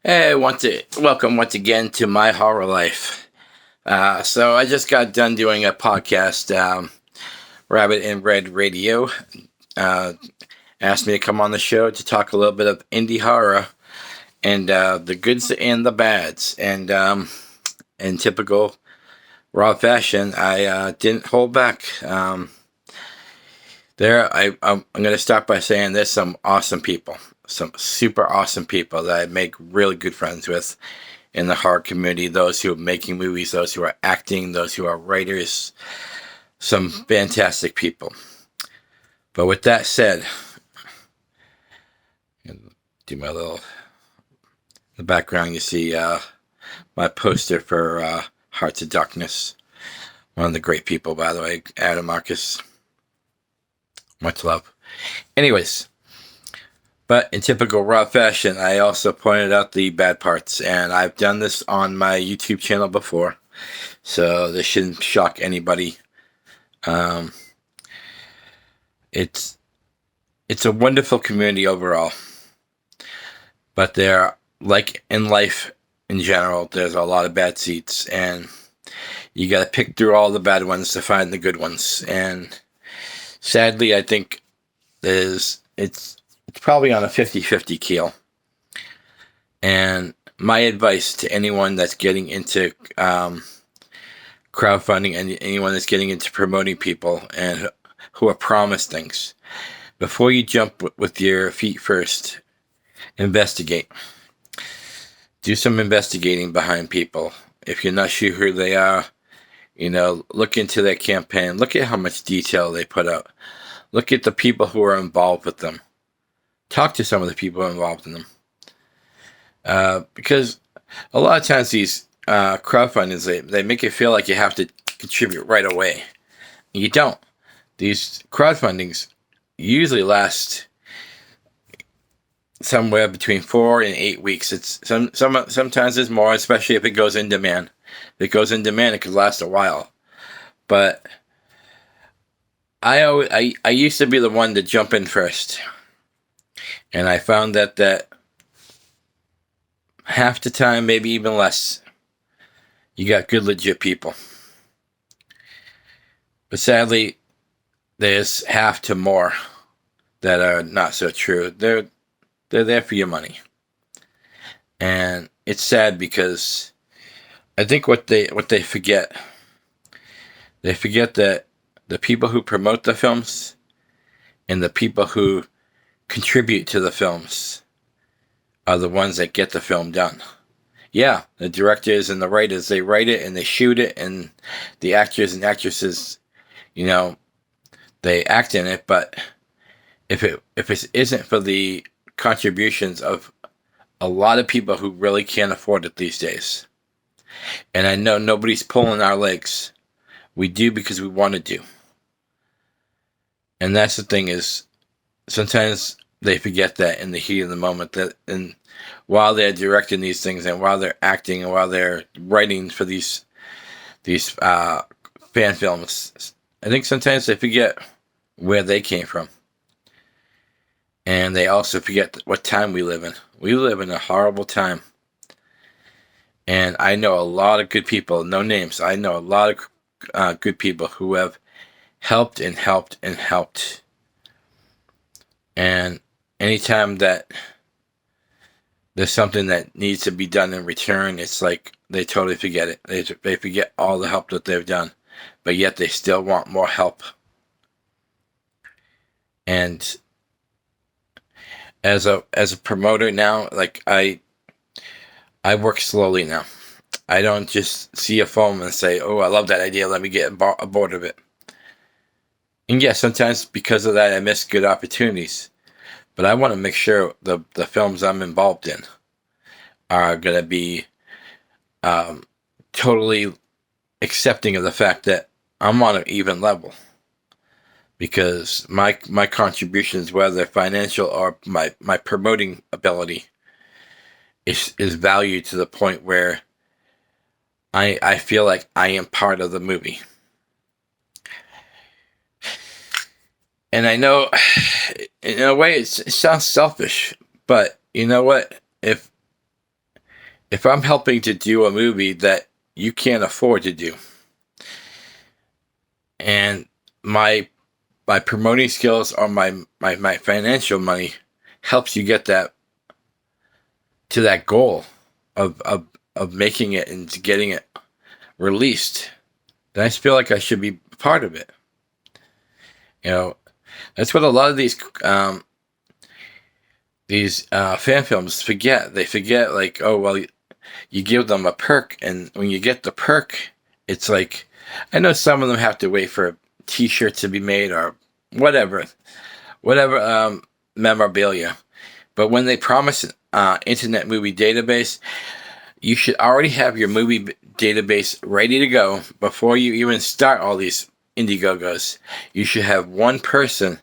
Hey, I want to welcome once again to my horror life. So I just got done doing a podcast. Rabbit and Red Radio uh, asked me to come on the show to talk a little bit of indie horror and the goods and the bads. And in typical raw fashion, I didn't hold back. I'm going to start by saying there's some awesome people, some super awesome people that I make really good friends with in the horror community. Those who are making movies, those who are acting, those who are writers, some fantastic people. But with that said, do my little in the background. You see my poster for Hearts of Darkness. One of the great people, by the way, Adam Marcus. Much love. Anyways, but in typical raw fashion, I also pointed out the bad parts, and I've done this on my YouTube channel before, so this shouldn't shock anybody. It's a wonderful community overall, but there, like in life in general, there's a lot of bad seeds, and you got to pick through all the bad ones to find the good ones. And sadly, I think it's probably on a 50-50 keel. And my advice to anyone that's getting into crowdfunding and anyone that's getting into promoting people and who are promised things, before you jump with your feet first, investigate. Do some investigating behind people. If you're not sure who they are, look into their campaign. Look at how much detail they put out. Look at the people who are involved with them. Talk to some of the people involved in them. Because a lot of times these crowdfundings, they make it feel like you have to contribute right away. You don't. These crowdfundings usually last somewhere between 4 and 8 weeks. It's sometimes it's more, especially if it goes in demand. If it goes in demand, it could last a while. But I used to be the one to jump in first, and I found that half the time, maybe even less, you got good legit people. But sadly, there's half to more that are not so true. They're there for your money, and it's sad because I think what they forget, they forget that the people who promote the films and the people who contribute to the films are the ones that get the film done. Yeah, the directors and the writers, they write it and they shoot it, and the actors and actresses, they act in it. But if it isn't for the contributions of a lot of people who really can't afford it these days, and I know nobody's pulling our legs, we do because we want to do. And that's the thing, is sometimes they forget that in the heat of the moment, that and while they're directing these things and while they're acting and while they're writing for these fan films, I think sometimes they forget where they came from. And they also forget what time we live in. We live in a horrible time. And I know a lot of good people, no names. I know a lot of good people who have helped and helped and helped. And anytime that there's something that needs to be done in return, it's like they totally forget it. They forget all the help that they've done, but yet they still want more help. And as a promoter now, like I work slowly now. I don't just see a film and say, "Oh, I love that idea. Let me get aboard of it." And yes, sometimes because of that, I miss good opportunities. But I want to make sure the films I'm involved in are going to be totally accepting of the fact that I'm on an even level. Because my contributions, whether financial or my promoting ability, is valued to the point where I feel like I am part of the movie. And I know, in a way, it sounds selfish, but you know what? If if I'm helping to do a movie that you can't afford to do, and my promoting skills or my financial money helps you get that to that goal of making it and getting it released, then I feel like I should be part of it. That's what a lot of these fan films forget. They forget, like, oh, well, you give them a perk, and when you get the perk, it's like, I know some of them have to wait for t-shirts to be made or whatever memorabilia. But when they promise Internet Movie Database, you should already have your movie database ready to go before you even start all these Indiegogos. You should have one person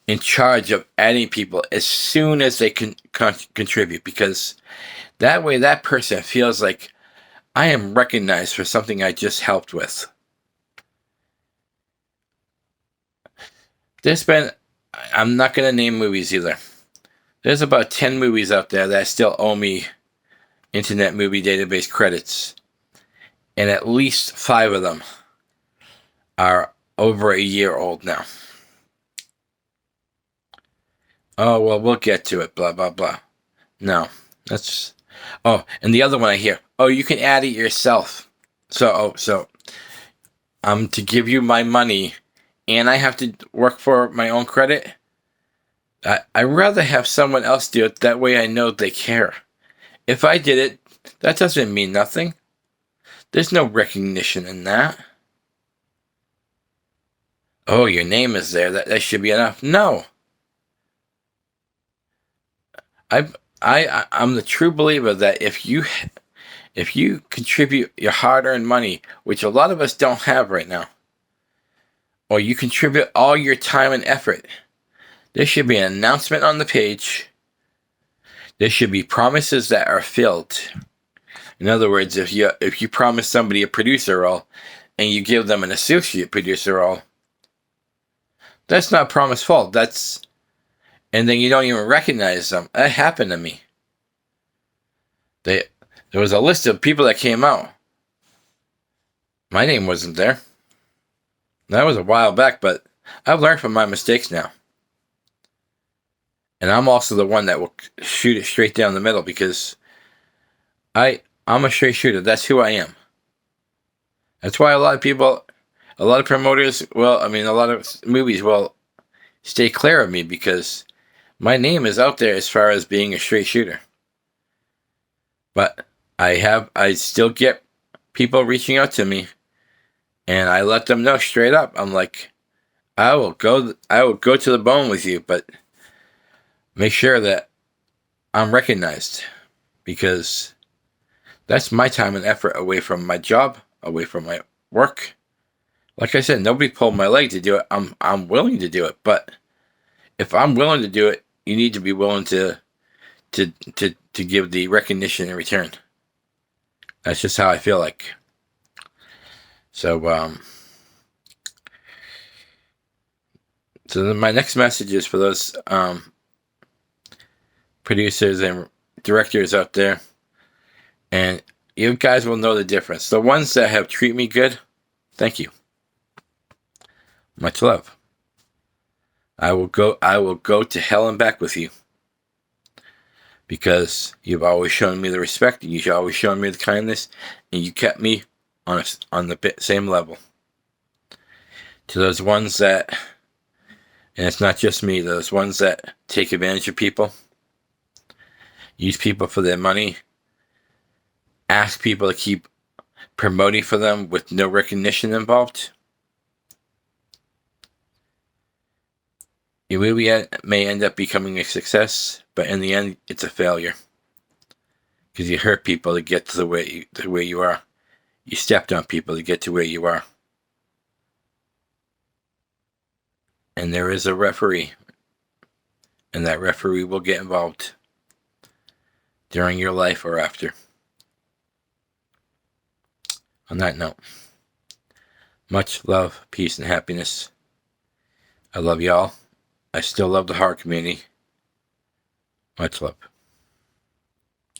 in charge of adding people as soon as they can contribute, because that way that person feels like I am recognized for something I just helped with. I'm not going to name movies either. There's about 10 movies out there that still owe me Internet Movie Database credits, and at least 5 of them are over a year old now. Oh, well, we'll get to it, blah, blah, blah. No, that's... Oh, and the other one I hear, oh, you can add it yourself. So to give you my money, and I have to work for my own credit? I'd rather have someone else do it. That way I know they care. If I did it, that doesn't mean nothing. There's no recognition in that. Oh, your name is there. That should be enough. No. I'm the true believer that if you contribute your hard-earned money, which a lot of us don't have right now, or you contribute all your time and effort, there should be an announcement on the page. There should be promises that are filled. In other words, if you promise somebody a producer role and you give them an associate producer role, that's not promise fault. And then you don't even recognize them. That happened to me. There was a list of people that came out. My name wasn't there. That was a while back, but I've learned from my mistakes now. And I'm also the one that will shoot it straight down the middle, because I'm a straight shooter. That's who I am. That's why a lot of promoters, a lot of movies will stay clear of me, because my name is out there as far as being a straight shooter. But I still get people reaching out to me, and I let them know straight up. I'm like, I will go to the bone with you, but make sure that I'm recognized, because that's my time and effort away from my job, away from my work. Like I said, nobody pulled my leg to do it. I'm willing to do it, but if I'm willing to do it, you need to be willing to give the recognition in return. That's just how I feel like. So then my next message is for those producers and directors out there, and you guys will know the difference. The ones that have treated me good, thank you. Much love. I will go to hell and back with you, because you've always shown me the respect, and you've always shown me the kindness, and you kept me on the same level. To those ones that, and it's not just me, those ones that take advantage of people, use people for their money, ask people to keep promoting for them with no recognition involved, your movie may end up becoming a success, but in the end, it's a failure, because you hurt people to get to the way you are. You stepped on people to get to where you are. And there is a referee, and that referee will get involved during your life or after. On that note, much love, peace, and happiness. I love y'all. I still love the horror community. Much love.